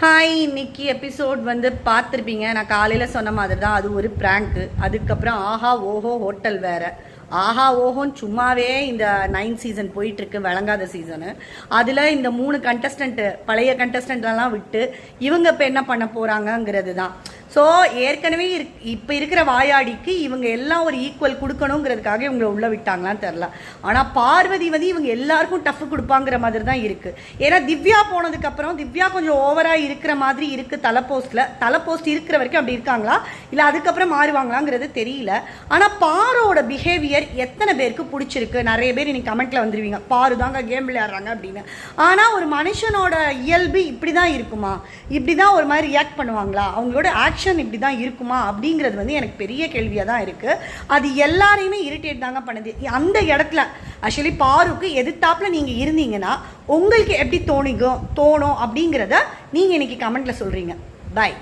Hi, இன்னைக்கு episode பார்த்துருப்பீங்க. நான் காலையில் சொன்ன மாதிரி தான், அது ஒரு ப்ராங்க்கு. அதுக்கப்புறம் ஆஹா ஓஹோ ஹோட்டல் வேறு. ஆஹா ஓஹோன்னு சும்மாவே இந்த 9 சீசன் போயிட்டுருக்கு, விளங்காத சீசனு. அதில் இந்த 3 கண்டஸ்டண்ட்டு, பழைய கண்டஸ்டண்ட்லாம் விட்டு இவங்க இப்போ என்ன பண்ண போகிறாங்கங்கிறது தான். ஸோ ஏற்கனவே இப்போ இருக்கிற வாயாடிக்கு இவங்க எல்லாம் ஒரு ஈக்குவல் கொடுக்கணுங்கிறதுக்காக இவங்களை உள்ளே விட்டாங்களான்னு தெரில. ஆனால் பார்வதி இவங்க எல்லாருக்கும் டஃப் கொடுப்பாங்கிற மாதிரி தான் இருக்குது. ஏன்னா திவ்யா போனதுக்கப்புறம் திவ்யா கொஞ்சம் ஓவராக இருக்கிற மாதிரி இருக்குது. தலை போஸ்ட் இருக்கிற வரைக்கும் அப்படி இருக்காங்களா, இல்லை அதுக்கப்புறம் மாறுவாங்களாங்கிறது தெரியல. ஆனால் பாரோட பிஹேவியர் எத்தனை பேருக்கு பிடிச்சிருக்கு? நிறைய பேர் இன்னைக்கு கமெண்ட்டில் வந்துடுவீங்க, பாரு தாங்க கேம் விளையாடுறாங்க அப்படின்னு. ஆனால் ஒரு மனுஷனோட இயல்பு இப்படி தான் இருக்குமா? இப்படி தான் ஒரு மாதிரி ரியாக்ட் பண்ணுவாங்களா? அவங்களோட ஆக்ஷன் இப்படி தான் இருக்குமா அப்படிங்கிறது எனக்கு பெரிய கேள்வியாக தான் இருக்குது. அது எல்லாரையுமே இரிட்டேட் தாங்க பண்ணுது. அந்த இடத்துல ஆக்சுவலி பாருக்கு எதிர்த்தாப்பில் நீங்கள் இருந்தீங்கன்னா உங்களுக்கு எப்படி தோணும் அப்படிங்கிறத நீங்கள் இன்னைக்கு கமெண்ட்டில் சொல்கிறீங்க. பாய்.